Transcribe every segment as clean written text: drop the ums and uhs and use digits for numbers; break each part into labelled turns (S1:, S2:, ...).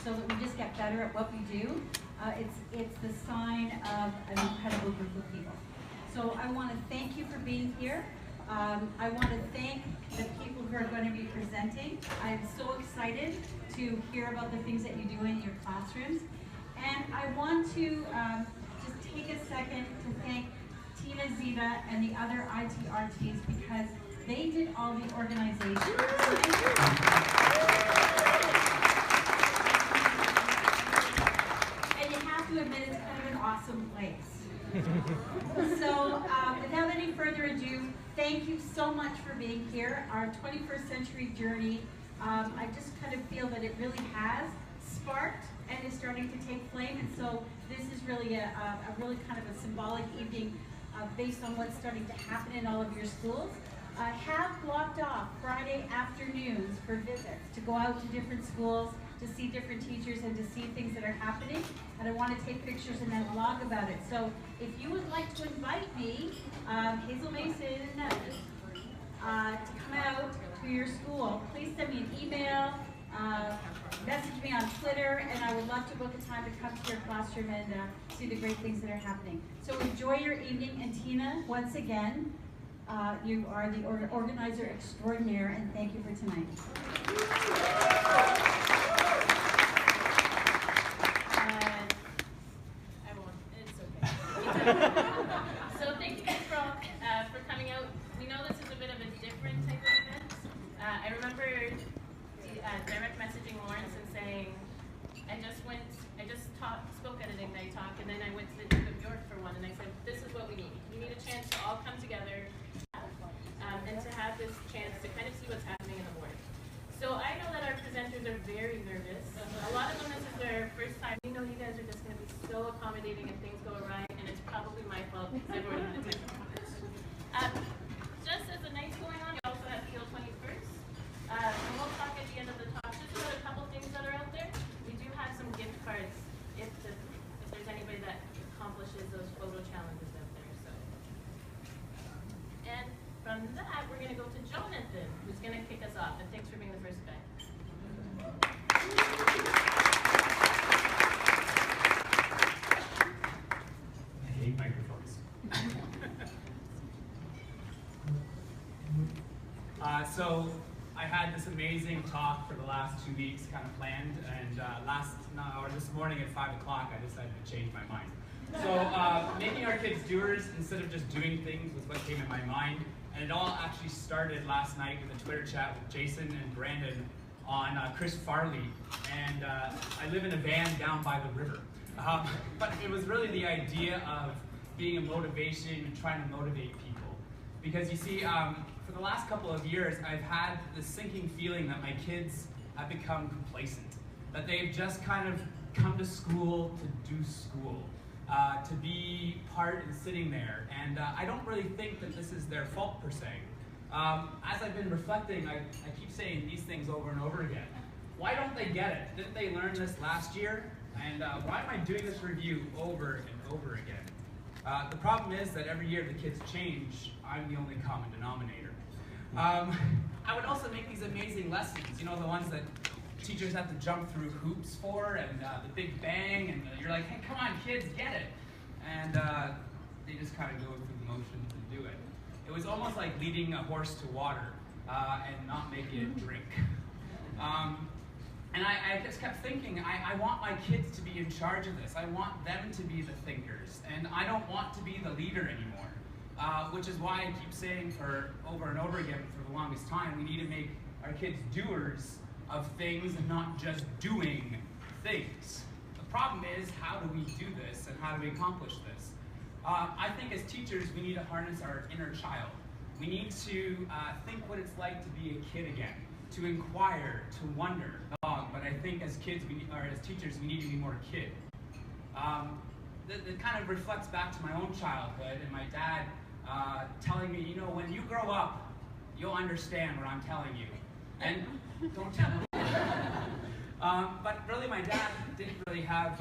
S1: so that we just get better at what we do. It's the sign of an incredible group of people. So I want to thank you for being here. I want to thank the people who are going to be presenting. I'm so excited to hear about the things that you do in your classrooms. And I want to just take a second to thank Tina Zita and the other ITRTs because they did all the organization. And you have to admit it's kind of an awesome place. So without any further ado, thank you so much for being here. Our 21st century journey, I just kind of feel that it really has sparked and is starting to take flame. And so this is really a really kind of a symbolic evening based on what's starting to happen in all of your schools. Have blocked off Friday afternoons for visits to go out to different schools, to see different teachers and to see things that are happening. And I want to take pictures and then blog about it. So if you would like to invite me, Hazel Mason, to come out to your school, please send me an email, message me on Twitter, and I would love to book a time to come to your classroom and see the great things that are happening. So enjoy your evening, and Tina, once again, you are the organizer extraordinaire, and thank you for tonight.
S2: I won't, it's okay. So thank you guys for coming out. We know this is a bit of a different type of event. I remember direct messaging Lawrence and saying, I just spoke at an Ignite talk, and then I went to the Duke of York for one, and I said, this is what we need. We need a chance to all come together and to have this chance to kind of see what's happening in the board. So I know that our presenters are very nervous. A lot of them, this is their first time. We know you guys are just going to be so accommodating if things go awry, and it's probably my fault because I've already been attending. Just as the night's going on, we also have Feel 21st. And we'll talk at the end of the talk just about a couple things that are out there. We do have some gift cards if there's anybody that accomplishes those photo challenges out there. So, and from that, we're going to go to Jonathan, who's going to kick us off. And thanks for being the first guy.
S3: I hate microphones. So I had this amazing talk for the last 2 weeks kind of planned, and this morning at 5 o'clock I decided to change my mind. So making our kids doers instead of just doing things was what came in my mind, and it all actually started last night with a Twitter chat with Jason and Brandon on Chris Farley, and I live in a van down by the river. But it was really the idea of being a motivation and trying to motivate people. Because you see, for the last couple of years, I've had this sinking feeling that my kids have become complacent. That they've just kind of come to school to do school, to be part and sitting there. And I don't really think that this is their fault per se. As I've been reflecting, I keep saying these things over and over again. Why don't they get it? Didn't they learn this last year? And why am I doing this review over and over again? The problem is that every year the kids change, I'm the only common denominator. I would also make these amazing lessons, you know, the ones that teachers have to jump through hoops for, and the big bang, and you're like, hey, come on kids, get it. And they just kind of go through the motions and do it. It was almost like leading a horse to water and not making it drink. And I just kept thinking, I want my kids to be in charge of this. I want them to be the thinkers. And I don't want to be the leader anymore. Which is why I keep saying for over and over again for the longest time, we need to make our kids doers of things and not just doing things. The problem is, how do we do this and how do we accomplish this? I think as teachers, we need to harness our inner child. We need to think what it's like to be a kid again, to inquire, to wonder. But I think as kids, as teachers, we need to be more kid. That kind of reflects back to my own childhood and my dad telling me, you know, when you grow up, you'll understand what I'm telling you. And don't tell him. But really, my dad didn't really have,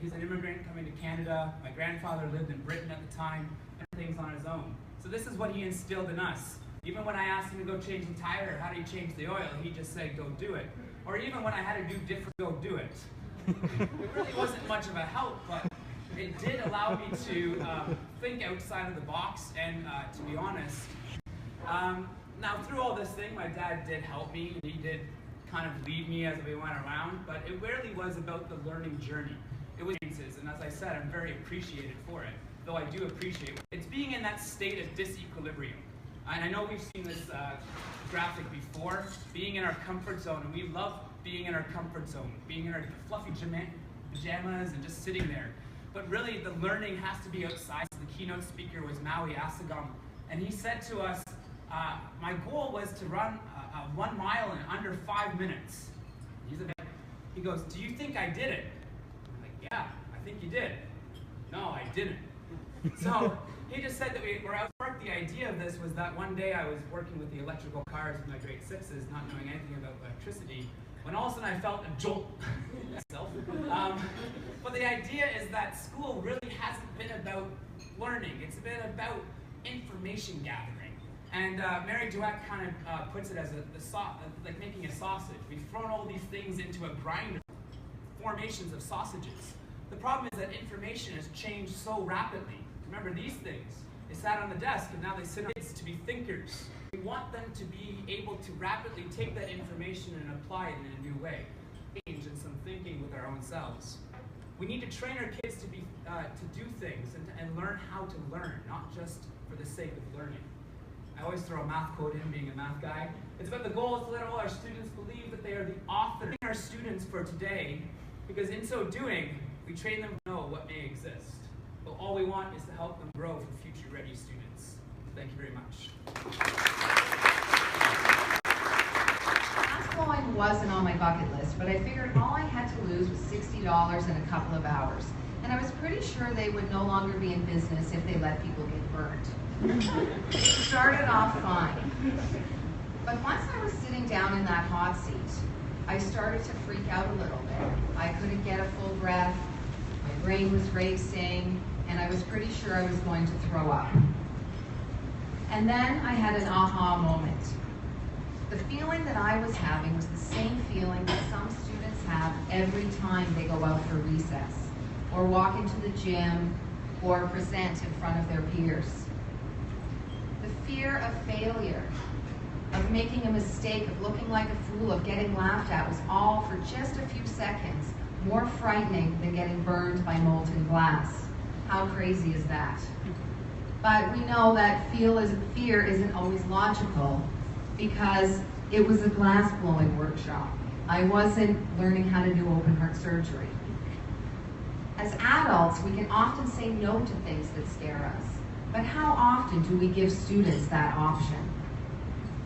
S3: he's an immigrant coming to Canada. My grandfather lived in Britain at the time, and things on his own. So this is what he instilled in us. Even when I asked him to go change the tire, how do you change the oil, he just said, go do it. or even when I had to do different, go do it. It really wasn't much of a help, but it did allow me to think outside of the box, and to be honest, now through all this thing, my dad did help me, and he did kind of lead me as we went around, but it really was about the learning journey. It was experiences, and as I said, I'm very appreciated for it, though I do appreciate it. It's being in that state of disequilibrium. And I know we've seen this graphic before, being in our comfort zone, and we love being in our comfort zone, being in our fluffy pajamas and just sitting there. But really, the learning has to be outside. So the keynote speaker was Maui Asagam, and he said to us, my goal was to run 1 mile in under 5 minutes. He goes, do you think I did it? I'm like, yeah, I think you did. No, I didn't. So he just said that we were out. The idea of this was that one day I was working with the electrical cars with my grade 6s, not knowing anything about electricity, when all of a sudden I felt a jolt. But the idea is that school really hasn't been about learning. It's been about information gathering. And Mary Dueck kind of puts it as like making a sausage. We've thrown all these things into a grinder, formations of sausages. The problem is that information has changed so rapidly. Remember these things? They sat on the desk and now they sit on kids to be thinkers. We want them to be able to rapidly take that information and apply it in a new way. Change and some thinking with our own selves. We need to train our kids to be to do things and learn how to learn, not just for the sake of learning. I always throw a math quote in, being a math guy. It's about the goal is to let all our students believe that they are the author. Our students for today, because in so doing, we train them to know what may exist. But all we want is to help them grow for future-ready students. Thank you very much.
S4: Class flowing wasn't on my bucket list, but I figured all I had to lose was $60 in a couple of hours. And I was pretty sure they would no longer be in business if they let people get burnt. Started off fine. But once I was sitting down in that hot seat, I started to freak out a little bit. I couldn't get a full breath, my brain was racing, and I was pretty sure I was going to throw up. And then I had an aha moment. The feeling that I was having was the same feeling that some students have every time they go out for recess, or walk into the gym, or present in front of their peers. The fear of failure, of making a mistake, of looking like a fool, of getting laughed at was all for just a few seconds more frightening than getting burned by molten glass. How crazy is that? But we know that fear isn't always logical, because it was a glass blowing workshop. I wasn't learning how to do open heart surgery. As adults, we can often say no to things that scare us. But how often do we give students that option?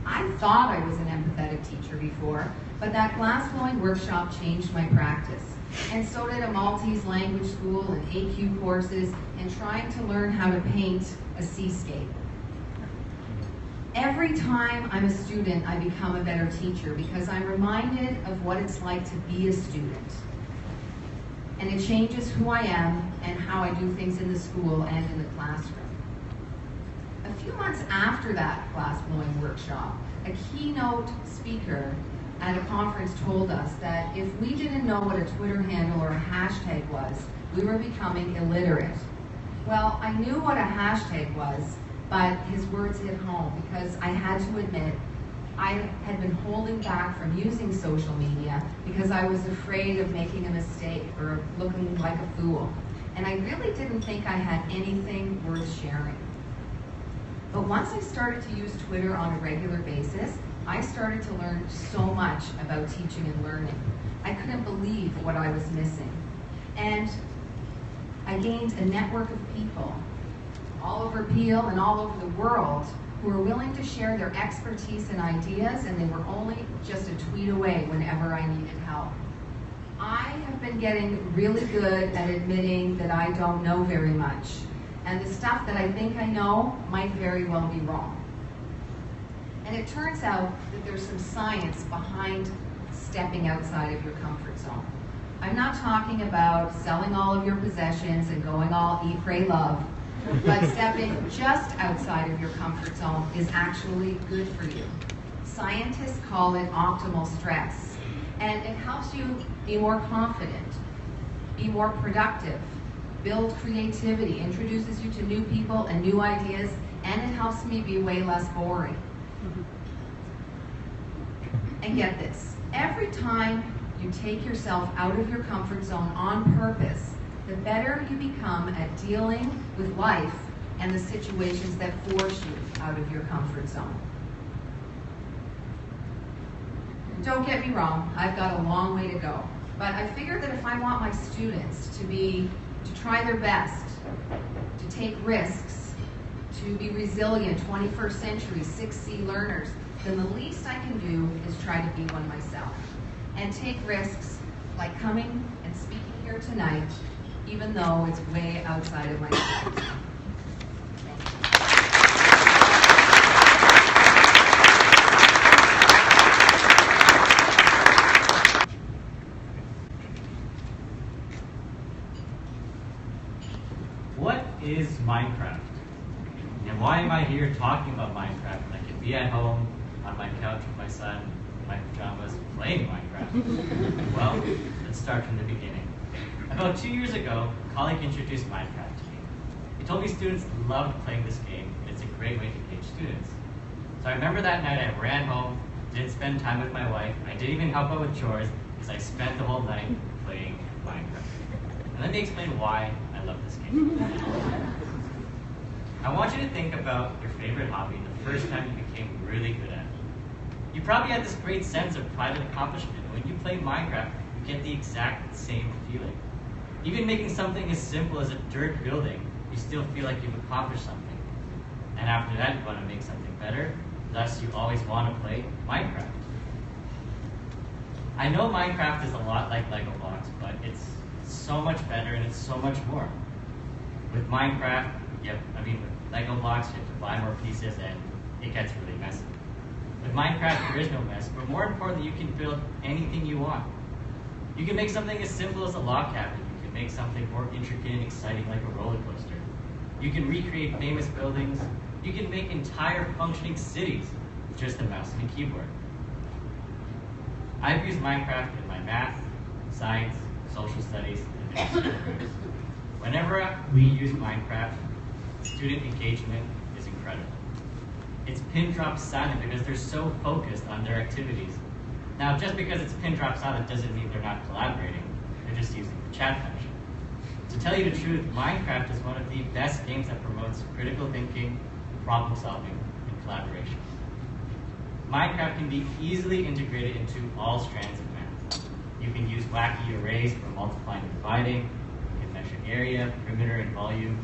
S4: I thought I was an empathetic teacher before, but that glass blowing workshop changed my practice. And so did a Maltese language school and AQ courses and trying to learn how to paint a seascape. Every time I'm a student, I become a better teacher because I'm reminded of what it's like to be a student. And it changes who I am and how I do things in the school and in the classroom. A few months after that glass-blowing workshop, a keynote speaker at a conference told us that if we didn't know what a Twitter handle or a hashtag was, we were becoming illiterate. Well, I knew what a hashtag was, but his words hit home because I had to admit I had been holding back from using social media because I was afraid of making a mistake or looking like a fool. And I really didn't think I had anything worth sharing. But once I started to use Twitter on a regular basis, I started to learn so much about teaching and learning. I couldn't believe what I was missing. And I gained a network of people all over Peel and all over the world who were willing to share their expertise and ideas, and they were only just a tweet away whenever I needed help. I have been getting really good at admitting that I don't know very much, and the stuff that I think I know might very well be wrong. And it turns out that there's some science behind stepping outside of your comfort zone. I'm not talking about selling all of your possessions and going all eat, pray, love, but stepping just outside of your comfort zone is actually good for you. Scientists call it optimal stress. And it helps you be more confident, be more productive, build creativity, introduces you to new people and new ideas, and it helps me be way less boring. And get this, every time you take yourself out of your comfort zone on purpose, the better you become at dealing with life and the situations that force you out of your comfort zone. Don't get me wrong, I've got a long way to go, but I figure that if I want my students to try their best, to take risks, to be resilient 21st century 6C learners, then the least I can do is try to be one myself and take risks like coming and speaking here tonight, even though it's way outside of my comfort zone.
S5: What is Minecraft? And why am I here talking about Minecraft when I could be at home on my couch with my son in my pajamas playing Minecraft? Well, let's start from the beginning. About 2 years ago, a colleague introduced Minecraft to me. He told me students loved playing this game and it's a great way to engage students. So I remember that night I ran home, didn't spend time with my wife, I didn't even help out with chores because I spent the whole night playing Minecraft. And let me explain why I love this game. I want you to think about your favorite hobby and the first time you became really good at it. You probably had this great sense of pride and accomplishment. When you play Minecraft, you get the exact same feeling. Even making something as simple as a dirt building, you still feel like you've accomplished something. And after that, you want to make something better, thus you always want to play Minecraft. I know Minecraft is a lot like Lego blocks, but it's so much better and it's so much more. With Minecraft, with Lego blocks, you have to buy more pieces and it gets really messy. With Minecraft, there is no mess, but more importantly, you can build anything you want. You can make something as simple as a log cabin. You can make something more intricate and exciting like a roller coaster. You can recreate famous buildings. You can make entire functioning cities with just a mouse and a keyboard. I've used Minecraft in my math, science, social studies, and middle school groups. Whenever we use Minecraft, student engagement is incredible. It's pin drop silent because they're so focused on their activities. Now, just because it's pin drop silent doesn't mean they're not collaborating. They're just using the chat function. To tell you the truth, Minecraft is one of the best games that promotes critical thinking, problem solving, and collaboration. Minecraft can be easily integrated into all strands of math. You can use wacky arrays for multiplying and dividing. You can measure area, perimeter, and volume.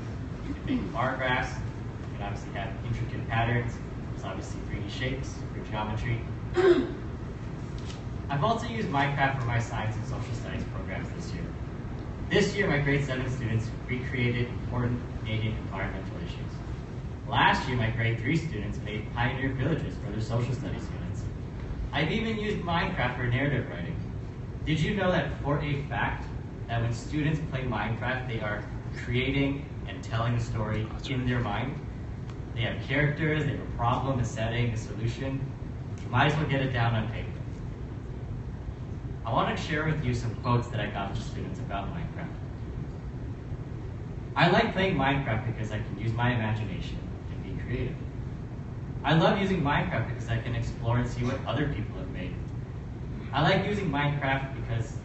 S5: You can make bar graphs. You can obviously have intricate patterns. There's obviously 3D shapes for geometry. I've also used Minecraft for my science and social studies programs this year. This year, my grade 7 students recreated important Canadian environmental issues. Last year, my grade 3 students made pioneer villages for their social studies units. I've even used Minecraft for narrative writing. Did you know that for a fact, that when students play Minecraft, they are creating and telling a story in their mind? They have characters, they have a problem, a setting, a solution. You might as well get it down on paper. I want to share with you some quotes that I got from students about Minecraft. I like playing Minecraft because I can use my imagination and be creative. I love using Minecraft because I can explore and see what other people have made. I like using Minecraft because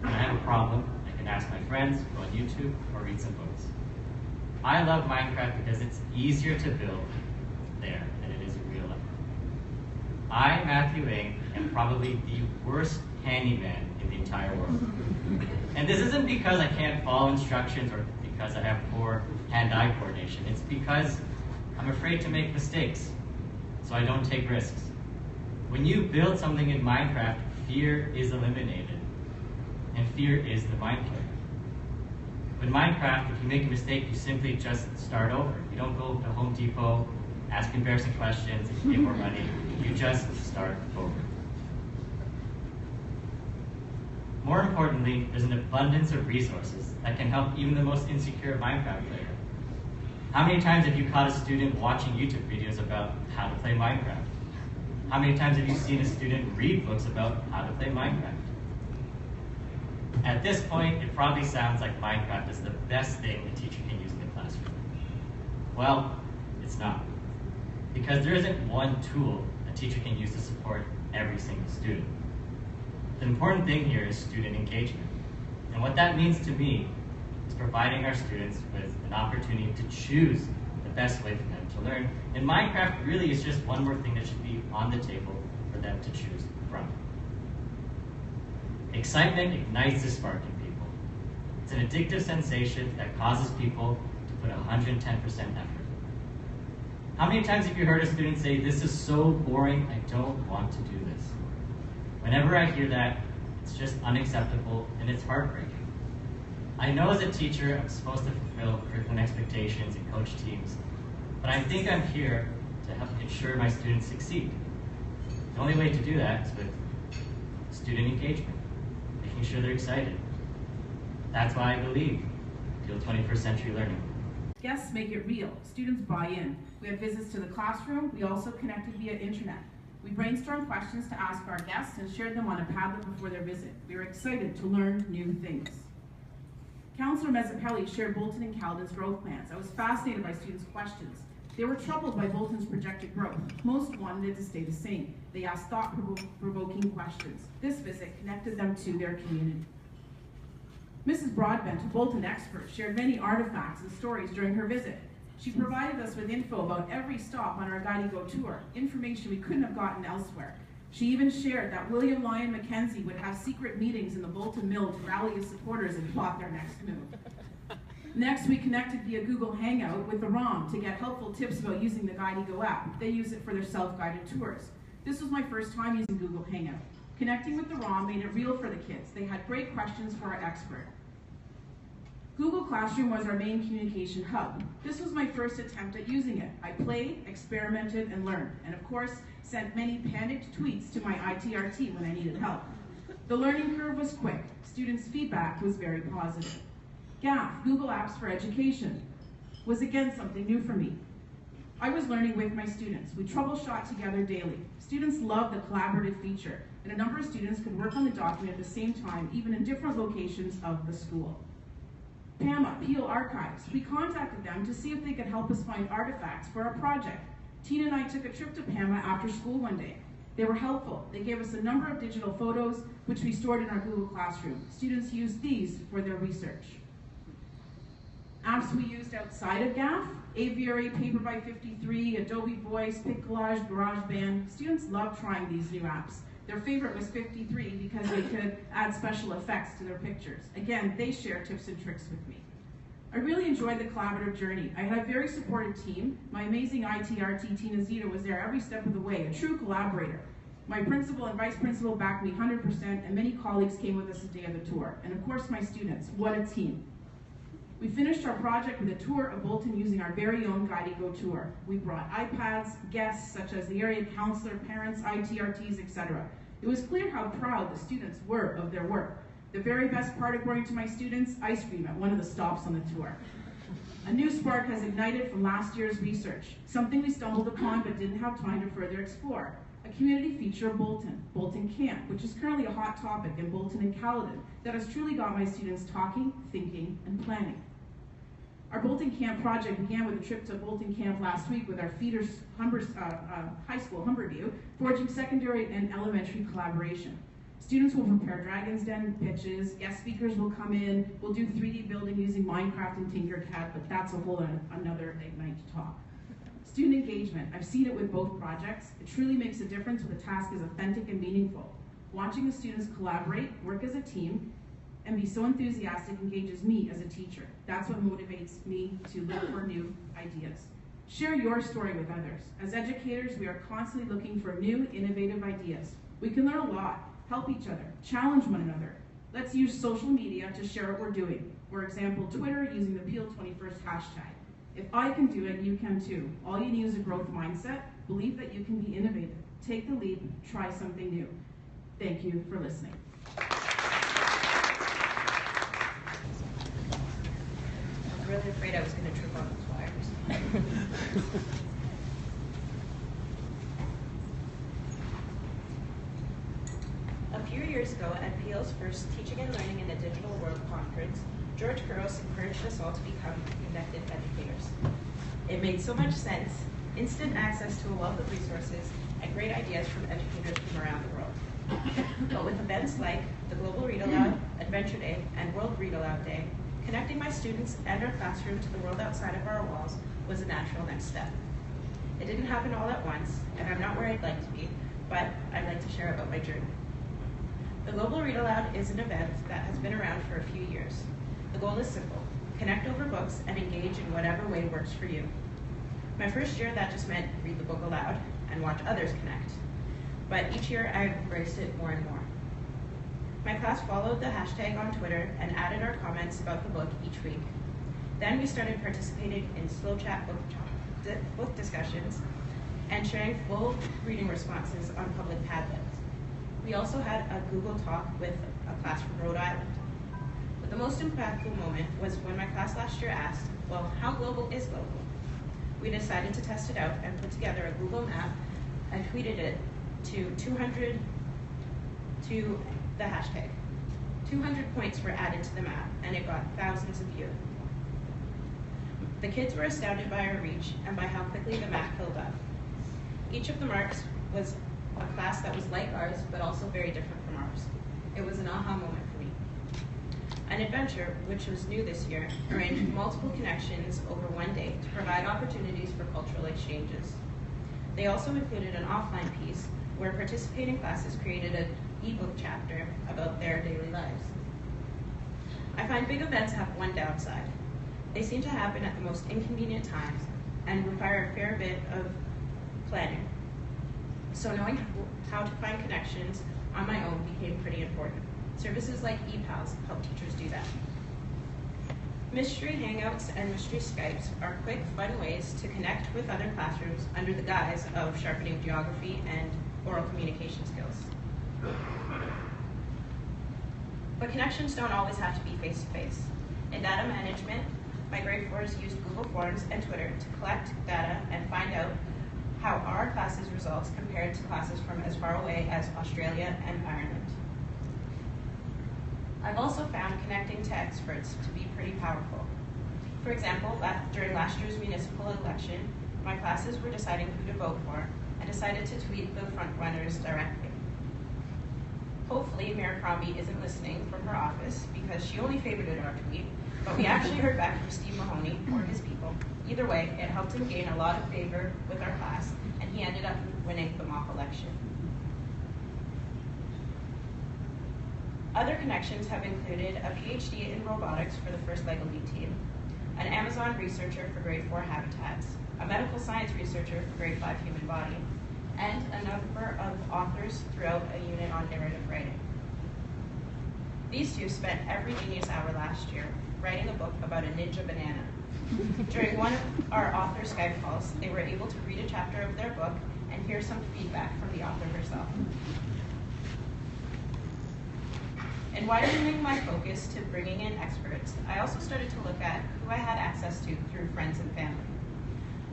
S5: when I have a problem, I can ask my friends, go on YouTube, or read some books. I love Minecraft because it's easier to build there than it is in real life. I, Matthew Ng, am probably the worst handyman in the entire world. And this isn't because I can't follow instructions or because I have poor hand-eye coordination. It's because I'm afraid to make mistakes, so I don't take risks. When you build something in Minecraft, fear is eliminated, and fear is the mind killer. With Minecraft, if you make a mistake, you simply just start over. You don't go to Home Depot, ask embarrassing questions, and get more money. You just start over. More importantly, there's an abundance of resources that can help even the most insecure Minecraft player. How many times have you caught a student watching YouTube videos about how to play Minecraft? How many times have you seen a student read books about how to play Minecraft? At this point, it probably sounds like Minecraft is the best thing a teacher can use in the classroom. Well, it's not. Because there isn't one tool a teacher can use to support every single student. The important thing here is student engagement. And what that means to me is providing our students with an opportunity to choose the best way for them to learn. And Minecraft really is just one more thing that should be on the table for them to choose from. Excitement ignites the spark in people. It's an addictive sensation that causes people to put 110% effort. How many times have you heard a student say, "This is so boring, I don't want to do this"? Whenever I hear that, it's just unacceptable and it's heartbreaking. I know as a teacher I'm supposed to fulfill curriculum expectations and coach teams, but I think I'm here to help ensure my students succeed. The only way to do that is with student engagement, making sure they're excited. That's why I believe Peel 21st Century Learning.
S6: Guests make it real. Students buy in. We had visits to the classroom. We also connected via internet. We brainstormed questions to ask our guests and shared them on a Padlet before their visit. We were excited to learn new things. Councillor Mezzapelli shared Bolton and Caledon's growth plans. I was fascinated by students' questions. They were troubled by Bolton's projected growth. Most wanted it to stay the same. They asked thought-provoking questions. This visit connected them to their community. Mrs. Broadbent, a Bolton expert, shared many artifacts and stories during her visit. She provided us with info about every stop on our Guide Go tour, information we couldn't have gotten elsewhere. She even shared that William Lyon Mackenzie would have secret meetings in the Bolton Mill to rally his supporters and plot their next move. Next, we connected via Google Hangout with the ROM to get helpful tips about using the Guide Go app. They use it for their self-guided tours. This was my first time using Google Hangout. Connecting with the ROM made it real for the kids. They had great questions for our expert. Google Classroom was our main communication hub. This was my first attempt at using it. I played, experimented, and learned, and of course, sent many panicked tweets to my ITRT when I needed help. The learning curve was quick. Students' feedback was very positive. GAF, Google Apps for Education, was again something new for me. I was learning with my students. We troubleshot together daily. Students loved the collaborative feature, and a number of students could work on the document at the same time, even in different locations of the school. PAMA, Peel Archives. We contacted them to see if they could help us find artifacts for our project. Tina and I took a trip to PAMA after school one day. They were helpful. They gave us a number of digital photos, which we stored in our Google Classroom. Students used these for their research. Apps we used outside of GAF, Aviary, Paper by 53, Adobe Voice, PicCollage, GarageBand. Students loved trying these new apps. Their favorite was 53 because they could add special effects to their pictures. Again, they share tips and tricks with me. I really enjoyed the collaborative journey. I had a very supportive team. My amazing ITRT, Tina Zita, was there every step of the way, a true collaborator. My principal and vice principal backed me 100%, and many colleagues came with us the day of the tour. And of course, my students. What a team. We finished our project with a tour of Bolton using our very own Guide Go tour. We brought iPads, guests such as the area counselor, parents, ITRTs, etc. It was clear how proud the students were of their work. The very best part, according to my students, ice cream at one of the stops on the tour. A new spark has ignited from last year's research, something we stumbled upon but didn't have time to further explore. A community feature of Bolton, Bolton Camp, which is currently a hot topic in Bolton and Caledon, that has truly got my students talking, thinking, and planning. Our Bolton Camp project began with a trip to Bolton Camp last week with our feeders high school, Humberview, forging secondary and elementary collaboration. Students will prepare Dragon's Den pitches, guest speakers will come in, we'll do 3D building using Minecraft and Tinkercad, but that's a whole another Ignite talk. Student engagement, I've seen it with both projects. It truly makes a difference when the task is authentic and meaningful. Watching the students collaborate, work as a team, and be so enthusiastic engages me as a teacher. That's what motivates me to look for new ideas. Share your story with others. As educators, we are constantly looking for new, innovative ideas. We can learn a lot, help each other, challenge one another. Let's use social media to share what we're doing. For example, Twitter using the Peel 21st hashtag. If I can do it, you can too. All you need is a growth mindset, believe that you can be innovative. Take the leap, try something new. Thank you for listening.
S7: I was really afraid I was going to trip on those wires.
S8: A few years ago at Peel's first Teaching and Learning in a Digital World conference, George Couros encouraged us all to become connected educators. It made so much sense, instant access to a wealth of resources, and great ideas from educators from around the world. But with events like the Global Read Aloud, Adventure Day, and World Read Aloud Day, connecting my students and our classroom to the world outside of our walls was a natural next step. It didn't happen all at once, and I'm not where I'd like to be, but I'd like to share about my journey. The Global Read Aloud is an event that has been around for a few years. The goal is simple: connect over books and engage in whatever way works for you. My first year, that just meant read the book aloud and watch others connect. But each year, I've embraced it more and more. My class followed the hashtag on Twitter and added our comments about the book each week. Then we started participating in slow chat book discussions and sharing full reading responses on public Padlet. We also had a Google Talk with a class from Rhode Island. But the most impactful moment was when my class last year asked, well, how global is global? We decided to test it out and put together a Google map and tweeted it to the hashtag. 200 points were added to the map, and it got thousands of views. The kids were astounded by our reach and by how quickly the map filled up. Each of the marks was a class that was like ours, but also very different from ours. It was an aha moment for me. An Adventure, which was new this year, arranged multiple connections over one day to provide opportunities for cultural exchanges. They also included an offline piece where participating classes created an ebook chapter about their daily lives. I find big events have one downside. They seem to happen at the most inconvenient times and require a fair bit of planning. So knowing how to find connections on my own became pretty important. Services like ePals help teachers do that. Mystery Hangouts and Mystery Skypes are quick, fun ways to connect with other classrooms under the guise of sharpening geography and oral communication skills. But connections don't always have to be face-to-face. In data management, my grade 4s used Google Forms and Twitter to collect data and find out how our classes' results compared to classes from as far away as Australia and Ireland. I've also found connecting to experts to be pretty powerful. For example, during last year's municipal election, my classes were deciding who to vote for and decided to tweet the front runners directly. Hopefully, Mayor Crombie isn't listening from her office because she only favorited our tweet, but we actually heard back from Steve Mahoney or his people. Either way, it helped him gain a lot of favor with our class, and he ended up winning the mock election. Other connections have included a PhD in robotics for the First LEGO League team, an Amazon researcher for grade 4 habitats, a medical science researcher for grade 5 human body, and a number of authors throughout a unit on narrative writing. These two spent every genius hour last year writing a book about a ninja banana. During one of our author Skype calls, they were able to read a chapter of their book and hear some feedback from the author herself. In widening my focus to bringing in experts, I also started to look at who I had access to through friends and family.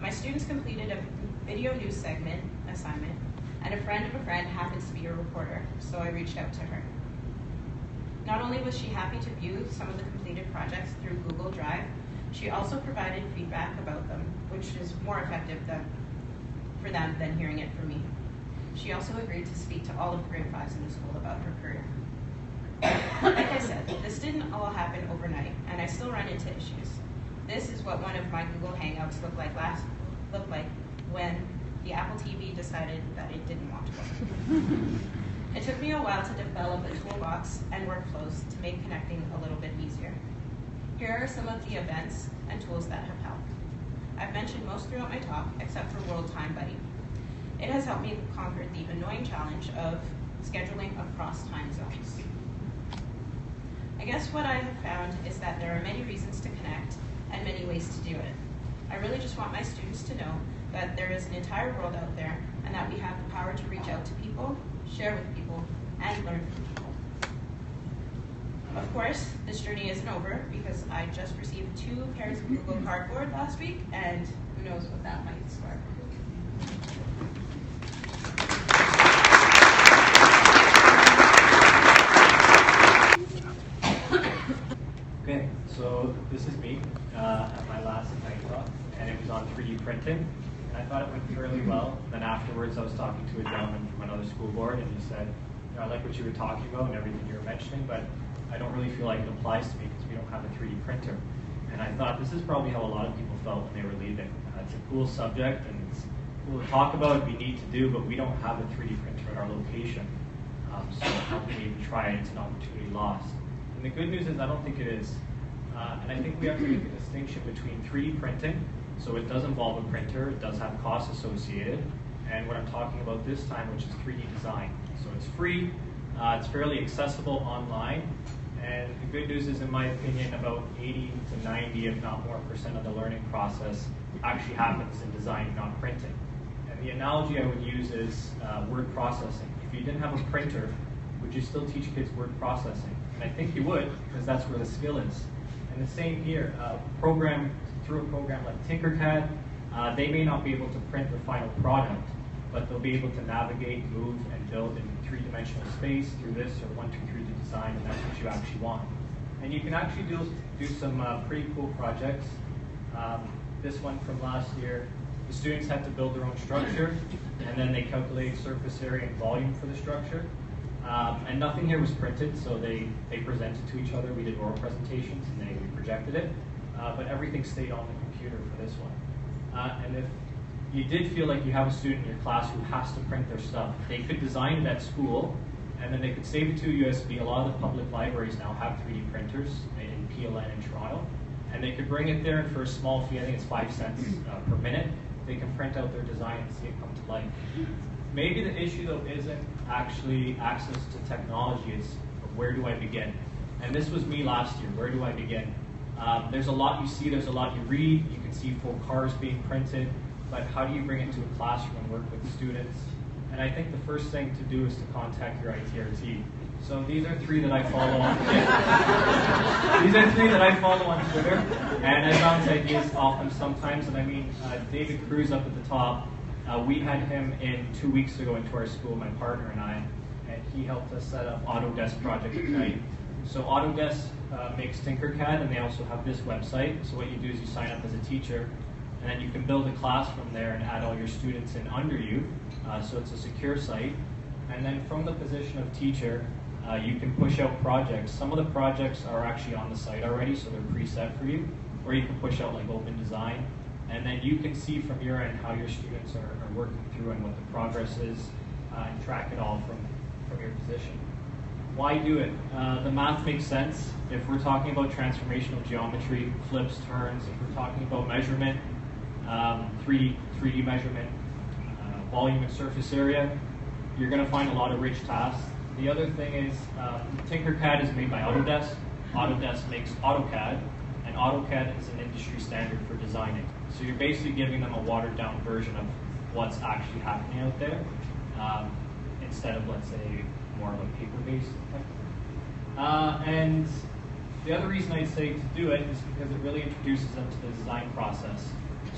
S8: My students completed a video news segment assignment, and a friend of a friend happens to be a reporter, so I reached out to her. Not only was she happy to view some of the completed projects through Google Drive, she also provided feedback about them, which is more effective for them than hearing it from me. She also agreed to speak to all of the grade 5s in the school about her career. Like I said, this didn't all happen overnight, and I still run into issues. This is what one of my Google Hangouts looked like when the Apple TV decided that it didn't want to work. It took me a while to develop a toolbox and workflows to make connecting a little bit easier. Here are some of the events and tools that have helped. I've mentioned most throughout my talk, except for World Time Buddy. It has helped me conquer the annoying challenge of scheduling across time zones. I guess what I have found is that there are many reasons to connect and many ways to do it. I really just want my students to know that there is an entire world out there and that we have the power to reach out to people, share with people, and learn from people. Of course, this journey isn't over because I just received 2 pairs of Google Cardboard last week, and who knows what that might spark.
S9: boards, I was talking to a gentleman from another school board, and he said, I like what you were talking about and everything you were mentioning, but I don't really feel like it applies to me because we don't have a 3D printer. And I thought this is probably how a lot of people felt when they were leaving. It's a cool subject and it's cool to talk about, we need to do, but we don't have a 3D printer at our location. So how can we even try it? It's an opportunity lost. And the good news is I don't think it is. And I think we have to make a distinction between 3D printing, so it does involve a printer, it does have costs associated, and what I'm talking about this time, which is 3D design. So it's free, it's fairly accessible online, and the good news is, in my opinion, about 80 to 90, if not more, % of the learning process actually happens in design, not printing. And the analogy I would use is word processing. If you didn't have a printer, would you still teach kids word processing? And I think you would, because that's where the skill is. And the same here, through a program like Tinkercad, they may not be able to print the final product, but they'll be able to navigate, move, and build in three-dimensional space through this or 1, 2, 3D design, and that's what you actually want. And you can actually do some pretty cool projects. This one from last year, the students had to build their own structure, and then they calculated surface area and volume for the structure. And nothing here was printed, so they presented to each other. We did oral presentations, and we projected it. But everything stayed on the computer for this one. And if you did feel like you have a student in your class who has to print their stuff, they could design it at school, and then they could save it to a USB. A lot of the public libraries now have 3D printers in PLN in Toronto, and they could bring it there, and for a small fee, I think it's 5 cents per minute, they can print out their design and see it come to life. Maybe the issue, though, isn't actually access to technology, it's where do I begin? And this was me last year, where do I begin? There's a lot you see, there's a lot you read, you can see full cars being printed, but how do you bring it to a classroom and work with students? And I think the first thing to do is to contact your ITRT. So these are 3 that I follow on Twitter. These are 3 that I follow on Twitter, and I bounce ideas off them sometimes. And I mean, David Cruz up at the top, we had him in 2 weeks ago into our school, my partner and I, and he helped us set up Autodesk Project Ignite. So Autodesk makes Tinkercad, and they also have this website. So what you do is you sign up as a teacher, and then you can build a class from there and add all your students in under you. So it's a secure site. And then from the position of teacher, you can push out projects. Some of the projects are actually on the site already, so they're preset for you. Or you can push out like open design. And then you can see from your end how your students are working through and what the progress is, and track it all from your position. Why do it? The math makes sense. If we're talking about transformational geometry, flips, turns, if we're talking about measurement, 3D measurement, volume and surface area, you're going to find a lot of rich tasks. The other thing is Tinkercad is made by Autodesk. Autodesk makes AutoCAD, and AutoCAD is an industry standard for designing. So you're basically giving them a watered down version of what's actually happening out there, instead of, let's say, more of a paper-based type. And the other reason I'd say to do it is because it really introduces them to the design process.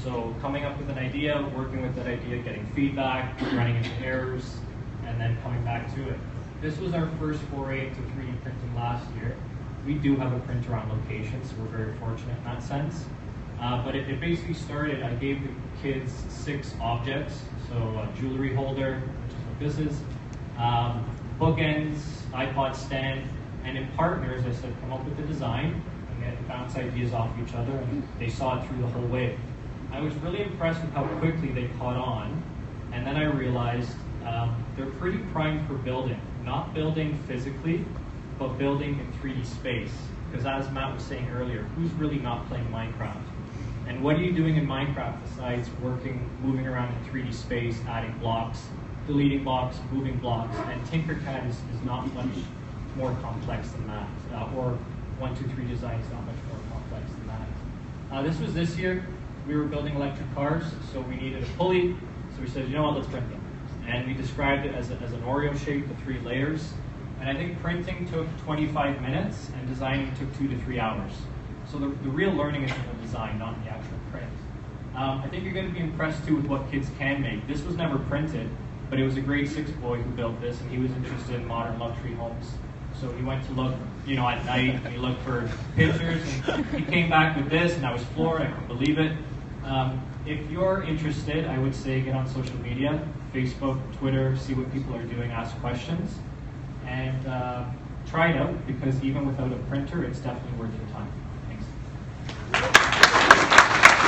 S9: So coming up with an idea, working with that idea, getting feedback, running into errors, and then coming back to it. This was our first foray into 3D printing last year. We do have a printer on location, so we're very fortunate in that sense. But it basically started, I gave the kids 6 objects. So a jewelry holder, which is what this is, bookends, iPod stand, and in partners, I said, come up with the design, and then bounce ideas off each other, and they saw it through the whole way. I was really impressed with how quickly they caught on, and then I realized they're pretty primed for building. Not building physically, but building in 3D space. Because as Matt was saying earlier, who's really not playing Minecraft? And what are you doing in Minecraft besides moving around in 3D space, adding blocks, deleting blocks, moving blocks? And Tinkercad is not much more complex than that. Or 1, 2, 3 design is not much more complex than that. This was this year. We were building electric cars, so we needed a pulley. So we said, you know what, let's print them. And we described it as an Oreo shape with 3 layers. And I think printing took 25 minutes and designing took 2 to 3 hours. So the real learning is in the design, not in the actual print. I think you're going to be impressed too with what kids can make. This was never printed, but it was a grade 6 boy who built this, and he was interested in modern luxury homes. So he went to look, at night, and he looked for pictures, and he came back with this, and I was floored, I couldn't believe it. If you're interested, I would say get on social media. Facebook, Twitter, see what people are doing, ask questions, and try it out, because even without a printer, it's definitely worth your time. Thanks.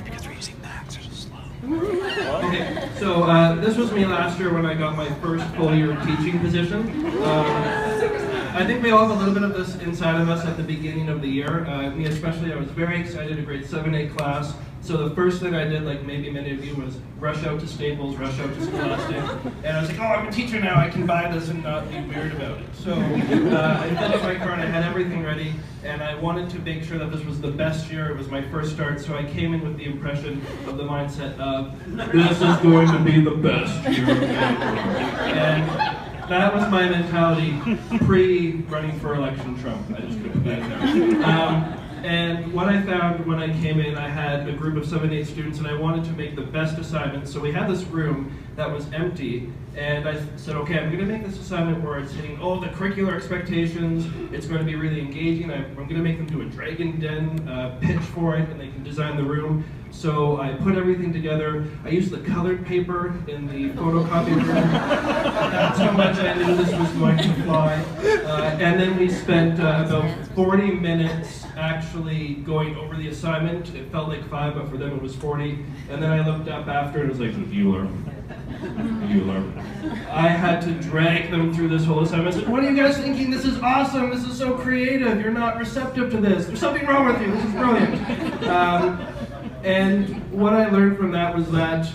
S10: Because we're using Macs, they're so slow.
S11: Okay, so this was me last year when I got my first full year teaching position. I think we all have a little bit of this inside of us at the beginning of the year. Me especially, I was very excited, a grade 7-8 class. So the first thing I did, like maybe many of you, was rush out to Staples, rush out to Scholastic, and I was like, oh, I'm a teacher now, I can buy this and not be weird about it. So I filled up my car and I had everything ready, and I wanted to make sure that this was the best year. It was my first start, so I came in with the impression of the mindset of, this is going to be the best year of my life. And that was my mentality pre-running for election Trump. I just couldn't put that in there. And what I found when I came in, I had a group of 7-8 students, and I wanted to make the best assignment. So we had this room that was empty, and I said, okay, I'm going to make this assignment where it's hitting all the curricular expectations. It's going to be really engaging. I'm going to make them do a Dragon Den pitch for it, and they can design the room. So I put everything together. I used the colored paper in the photocopy room. That's how much I knew this was going to fly. And then we spent about 40 minutes actually going over the assignment. It felt like 5, but for them it was 40. And then I looked up after and it was like, Euler. I had to drag them through this whole assignment. I said, what are you guys thinking? This is awesome. This is so creative. You're not receptive to this. There's something wrong with you. This is brilliant. And what I learned from that was that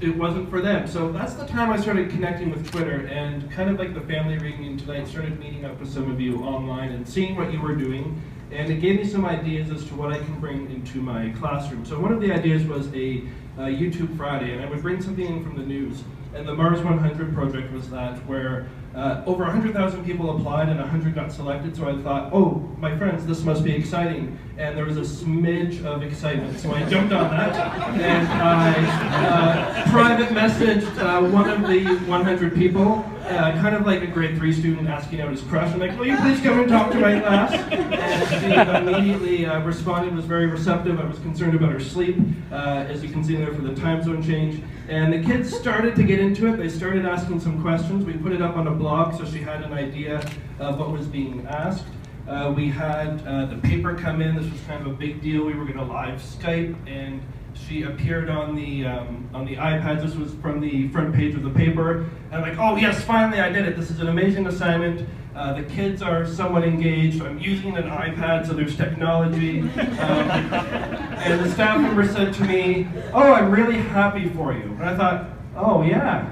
S11: it wasn't for them. So that's the time I started connecting with Twitter, and kind of like the family reunion tonight, started meeting up with some of you online and seeing what you were doing. And it gave me some ideas as to what I can bring into my classroom. So one of the ideas was a YouTube Friday, and I would bring something in from the news. And the Mars 100 project was that, where over 100,000 people applied and 100 got selected. So I thought, oh, my friends, this must be exciting. And there was a smidge of excitement. So I jumped on that, and I private messaged one of the 100 people, kind of like a grade 3 student asking out his crush. I'm like, will you please come and talk to my class? And she immediately responded, was very receptive. I was concerned about her sleep, as you can see there for the time zone change. And the kids started to get into it. They started asking some questions. We put it up on a blog so she had an idea of what was being asked. We had the paper come in. This was kind of a big deal. We were going to live Skype, and she appeared on the iPads. This was from the front page of the paper. And I'm like, oh yes, finally I did it. This is an amazing assignment. The kids are somewhat engaged. I'm using an iPad, so there's technology. And the staff member said to me, oh, I'm really happy for you. And I thought, oh yeah,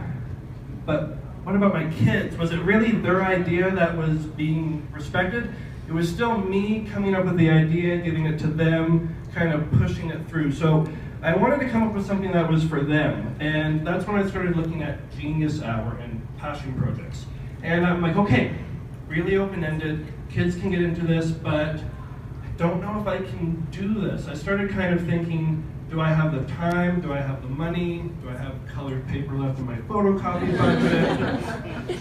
S11: but what about my kids? Was it really their idea that was being respected? It was still me coming up with the idea, giving it to them, kind of pushing it through. So I wanted to come up with something that was for them. And that's when I started looking at Genius Hour and passion projects. And I'm like, okay, really open-ended, kids can get into this, but I don't know if I can do this. I started kind of thinking, do I have the time? Do I have the money? Do I have colored paper left in my photocopy budget?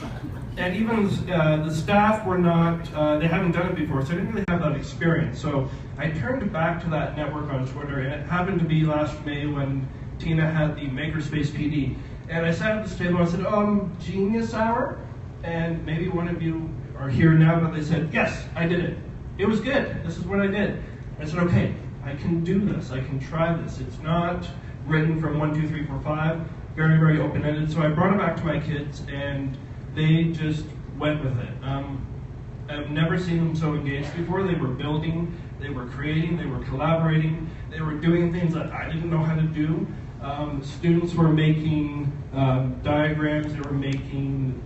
S11: And even the staff were not, they haven't done it before, so I didn't really have that experience. So I turned back to that network on Twitter, and it happened to be last May when Tina had the Makerspace PD. And I sat at this table and I said, Genius Hour? And maybe one of you are here now, but they said, yes, I did it. It was good. This is what I did. I said, okay, I can do this. I can try this. It's not written from 1, 2, 3, 4, 5. Very, very open-ended. So I brought it back to my kids, and they just went with it. I've never seen them so engaged before. They were building, they were creating, they were collaborating, they were doing things that I didn't know how to do. Students were making diagrams, they were making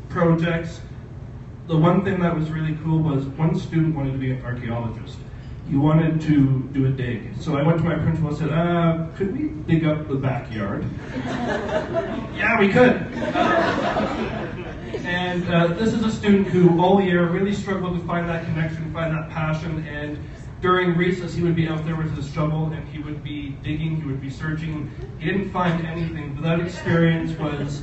S11: projects. The one thing that was really cool was one student wanted to be an archaeologist. He wanted to do a dig. So I went to my principal and said, could we dig up the backyard? Yeah, we could. And this is a student who all year really struggled to find that connection, find that passion, and during recess he would be out there with his shovel and he would be digging, he would be searching. He didn't find anything, but that experience was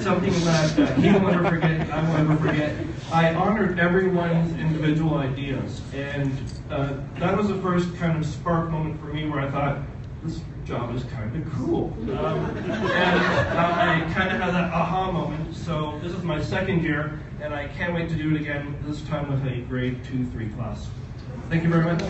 S11: something that he will never forget, I will never forget. I honored everyone's individual ideas, and that was the first kind of spark moment for me where I thought, this job is kind of cool. And I kind of had that aha moment. So this is my second year, and I can't wait to do it again, this time with a grade 2-3 class. Thank you very much.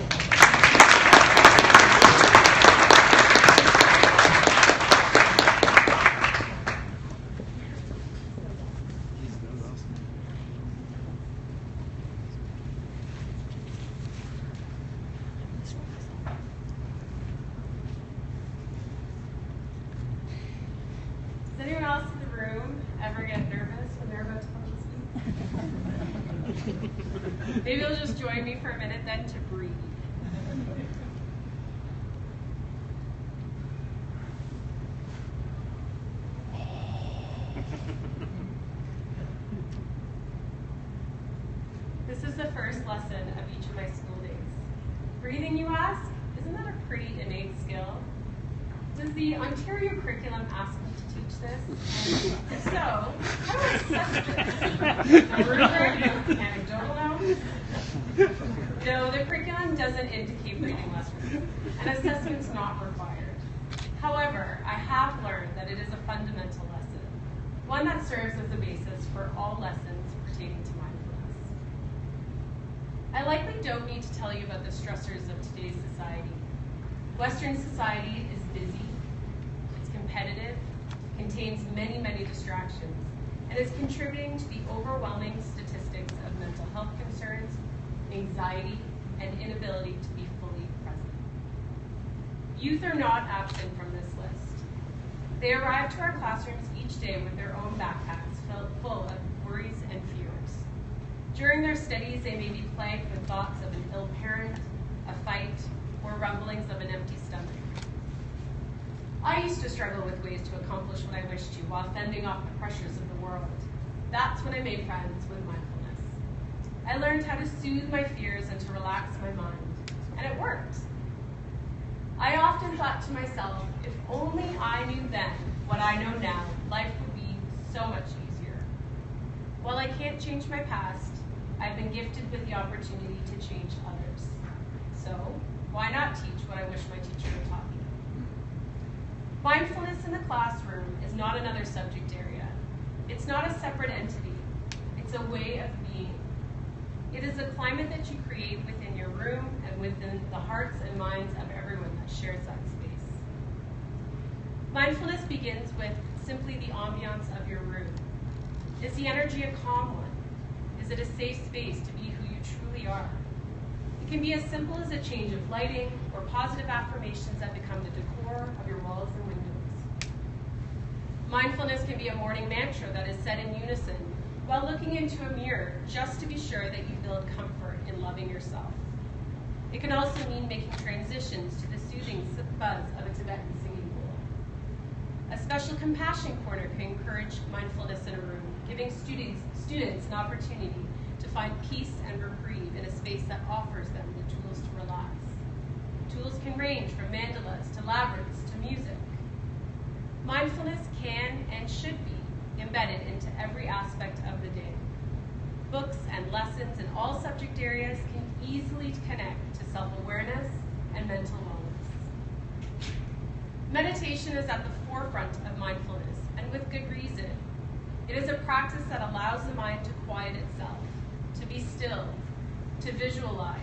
S12: Does anyone else in the room ever get nervous when they're about to come to speak? Maybe you'll just join me for a minute then to breathe. This is the first lesson of each of my school days. Breathing, you ask? Isn't that a pretty innate skill? Does the Ontario curriculum ask me to teach this? And if so, how do I assess this? Rubric? Anecdotal now? No, the curriculum doesn't indicate breathing lessons, and assessment's not required. However, I have learned that it is a fundamental lesson, one that serves as the basis for all lessons pertaining to mindfulness. I likely don't need to tell you about the stressors of today's society. Western society is busy, it's competitive, contains many, many distractions, and is contributing to the overwhelming statistics of mental health concerns, anxiety, and inability to be fully present. Youth are not absent from this list. They arrive to our classrooms each day with their own backpacks full of worries and fears. During their studies, they may be plagued with thoughts of an ill parent, a fight, or rumblings of an empty stomach. I used to struggle with ways to accomplish what I wished to while fending off the pressures of the world. That's when I made friends with mindfulness. I learned how to soothe my fears and to relax my mind, and it worked. I often thought to myself, if only I knew then what I know now, life would be so much easier. While I can't change my past, I've been gifted with the opportunity to change others. So, why not teach what I wish my teacher had taught me? Mindfulness in the classroom is not another subject area. It's not a separate entity. It's a way of being. It is a climate that you create within your room and within the hearts and minds of everyone that shares that space. Mindfulness begins with simply the ambiance of your room. Is the energy a calm one? Is it a safe space to be who you truly are? It can be as simple as a change of lighting or positive affirmations that become the decor of your walls and windows. Mindfulness can be a morning mantra that is said in unison while looking into a mirror just to be sure that you build comfort in loving yourself. It can also mean making transitions to the soothing buzz of a Tibetan singing bowl. A special compassion corner can encourage mindfulness in a room, giving students an opportunity to find peace and reprieve in a space that offers them the tools to relax. Tools can range from mandalas to labyrinths to music. Mindfulness can and should be embedded into every aspect of the day. Books and lessons in all subject areas can easily connect to self-awareness and mental wellness. Meditation is at the forefront of mindfulness, and with good reason. It is a practice that allows the mind to quiet itself, to be still, to visualize,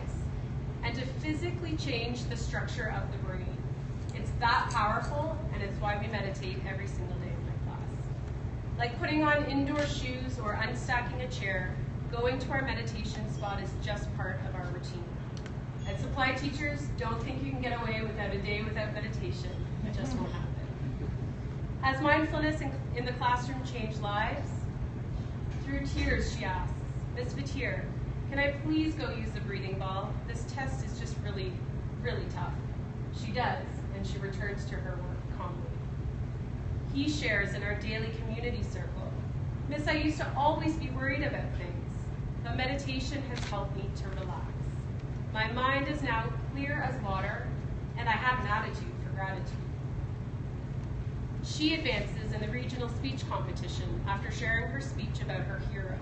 S12: and to physically change the structure of the brain. It's that powerful, and it's why we meditate every single day in my class. Like putting on indoor shoes or unstacking a chair, going to our meditation spot is just part of our routine. At Supply Teachers, don't think you can get away without a day without meditation. It just won't happen. Has mindfulness in the classroom changed lives? Through tears, she asks, Miss Fatir, can I please go use the breathing ball? This test is just really, really tough. She does, and she returns to her work calmly. He shares in our daily community circle. Miss, I used to always be worried about things, but meditation has helped me to relax. My mind is now clear as water, and I have an attitude for gratitude. She advances in the regional speech competition after sharing her speech about her hero,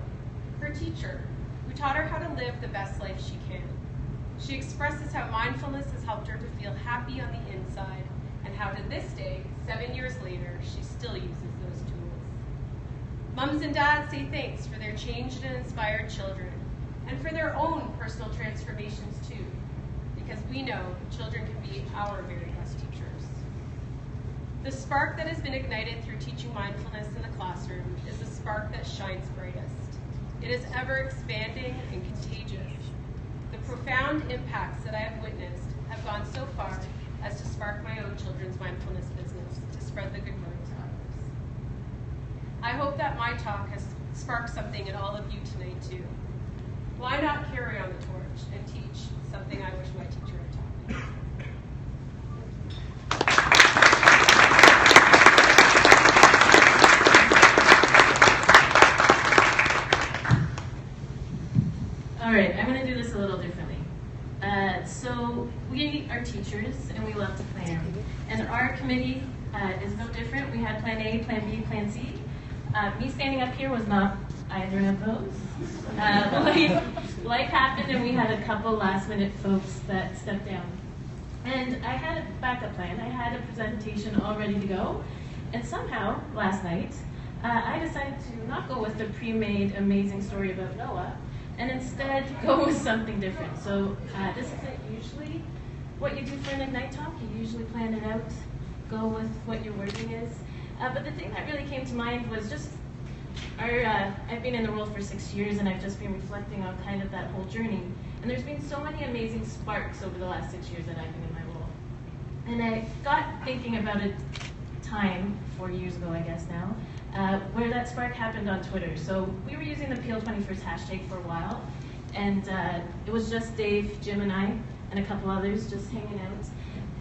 S12: her teacher, who taught her how to live the best life she can. She expresses how mindfulness has helped her to feel happy on the inside and how to this day, 7 years later, she still uses those tools. Mums and dads say thanks for their changed and inspired children, and for their own personal transformations too, because we know children can be our very best teachers. The spark that has been ignited through teaching mindfulness in the classroom is the spark that shines brightest. It is ever expanding and contagious. The profound impacts that I have witnessed have gone so far as to spark my own children's mindfulness business to spread the good word to others. I hope that my talk has sparked something in all of you tonight too. Why not carry on the torch and teach something I wish my teacher had taught me?
S2: All right, I'm going to do this a little differently. So we are teachers and we love to plan. And our committee is no different. We had plan A, plan B, plan C. Me standing up here was not either of those. Life happened and we had a couple last minute folks that stepped down. And I had a backup plan. I had a presentation all ready to go. And somehow, last night, I decided to not go with the pre-made amazing story about Noah, and instead go with something different. So this isn't usually what you do for an Ignite talk. You usually plan it out, go with what your wording is. But the thing that really came to mind was just I've been in the role for 6 years, and I've just been reflecting on kind of that whole journey. And there's been so many amazing sparks over the last 6 years that I've been in my role. And I got thinking about a time, 4 years ago I guess now, where that spark happened on Twitter. So we were using the Peel21st hashtag for a while, and it was just Dave, Jim, and I, and a couple others just hanging out.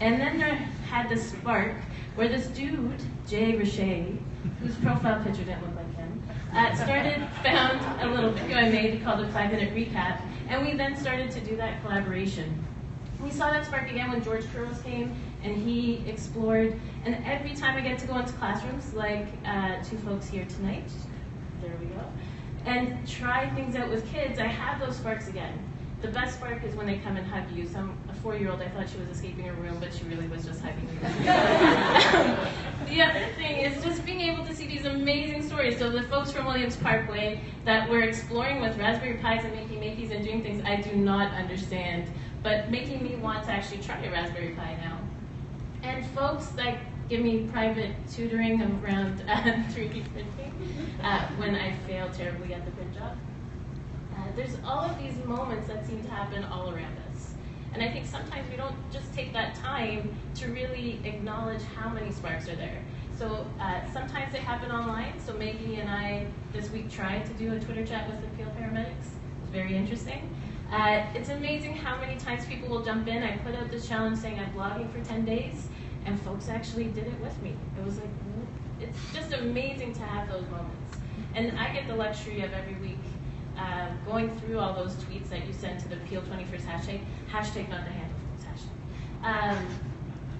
S2: And then there had this spark where this dude, Jay Richey, whose profile picture didn't look like him, found a little video I made called a 5-minute recap, and we then started to do that collaboration. We saw that spark again when George Couros came and he explored, and every time I get to go into classrooms, like two folks here tonight, there we go, and try things out with kids, I have those sparks again. The best spark is when they come and hug you. A 4-year-old, I thought she was escaping her room, but she really was just hugging me. The other thing is just being able to see these amazing stories. So the folks from Williams Parkway that were exploring with Raspberry Pis and making Makeys and doing things I do not understand, but making me want to actually try a Raspberry Pi now. And folks that give me private tutoring around 3D printing when I fail terribly at the print job. There's all of these moments that seem to happen all around us. And I think sometimes we don't just take that time to really acknowledge how many sparks are there. So sometimes they happen online. So Maggie and I this week tried to do a Twitter chat with the Peel paramedics. It was very interesting. It's amazing how many times people will jump in. I put out this challenge saying I'm blogging for 10 days, and folks actually did it with me. It was like, it's just amazing to have those moments. And I get the luxury of every week going through all those tweets that you send to the Peel21st hashtag not the handle, it's hashtag,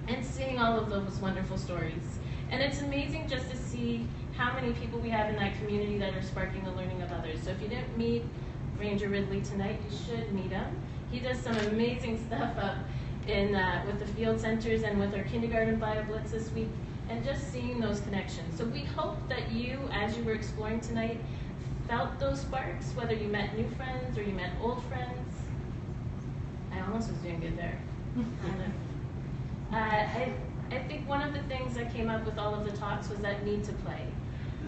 S2: and seeing all of those wonderful stories. And it's amazing just to see how many people we have in that community that are sparking the learning of others. So if you didn't meet Ranger Ridley tonight, you should meet him. He does some amazing stuff up in with the field centers and with our kindergarten bio blitz this week, and just seeing those connections. So we hope that you, as you were exploring tonight, felt those sparks, whether you met new friends or you met old friends. I almost was doing good there. I think one of the things that came up with all of the talks was that need to play.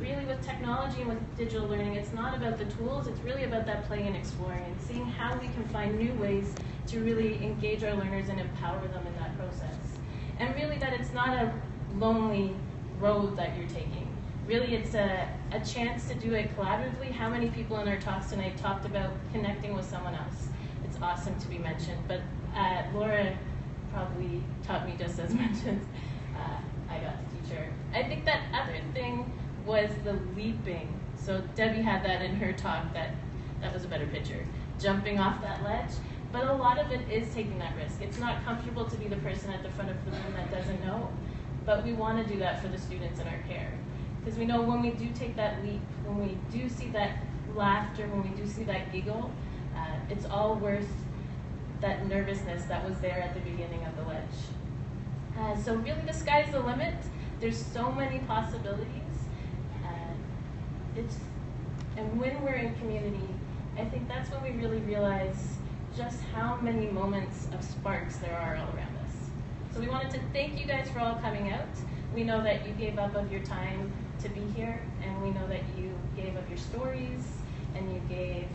S2: Really, with technology and with digital learning, it's not about the tools, it's really about that play and exploring and seeing how we can find new ways to really engage our learners and empower them in that process. And really that it's not a lonely road that you're taking. Really, it's a chance to do it collaboratively. How many people in our talks tonight talked about connecting with someone else? It's awesome to be mentioned, but Laura probably taught me just as much as I got to teach her. I think that other thing was the leaping. So Debbie had that in her talk, that was a better picture, jumping off that ledge. But a lot of it is taking that risk. It's not comfortable to be the person at the front of the room that doesn't know, but we want to do that for the students in our care. Because we know when we do take that leap, when we do see that laughter, when we do see that giggle, it's all worth that nervousness that was there at the beginning of the ledge. So really the sky's the limit. There's so many possibilities. And when we're in community, I think that's when we really realize just how many moments of sparks there are all around us. So we wanted to thank you guys for all coming out. We know that you gave up of your time to be here, and we know that you gave of your stories, and you gave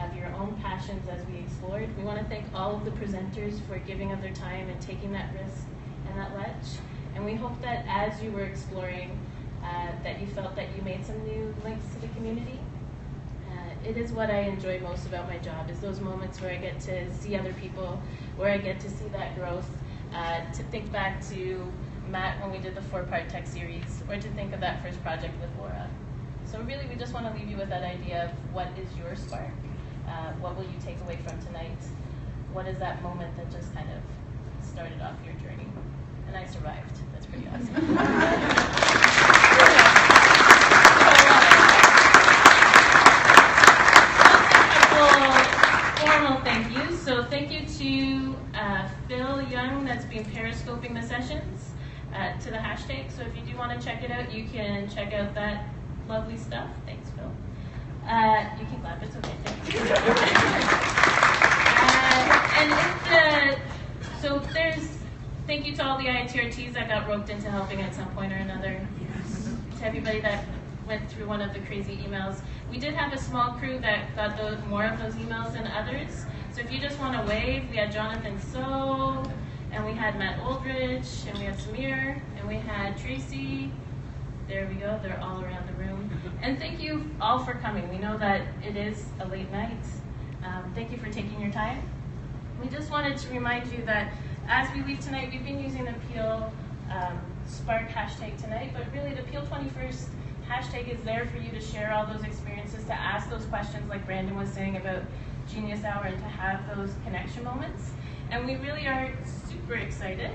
S2: of your own passions as we explored. We want to thank all of the presenters for giving of their time and taking that risk and that ledge. And we hope that as you were exploring, that you felt that you made some new links to the community. It is what I enjoy most about my job, is those moments where I get to see other people, where I get to see that growth, to think back to Matt when we did the 4-part tech series, or to think of that first project with Laura. So really, we just want to leave you with that idea of what is your spark? What will you take away from tonight? What is that moment that just kind of started off your journey? And I survived. That's pretty awesome. Formal thank you. So thank you to Phil Young, that's been periscoping the sessions, to the hashtag. So if you do want to check it out, you can check out that lovely stuff. Thanks, Phil. You can clap, it's okay. Thank you. So thank you to all the ITRTs that got roped into helping at some point or another. To everybody that went through one of the crazy emails. We did have a small crew that got more of those emails than others. So if you just want to wave, we had Jonathan So, and we had Matt Oldridge, and we had Samir, and we had Tracy. There we go, they're all around the room. And thank you all for coming. We know that it is a late night. Thank you for taking your time. We just wanted to remind you that as we leave tonight, we've been using the Peel Spark hashtag tonight, but really the Peel 21st hashtag is there for you to share all those experiences, to ask those questions like Brandon was saying about Genius Hour, and to have those connection moments. And we really are super excited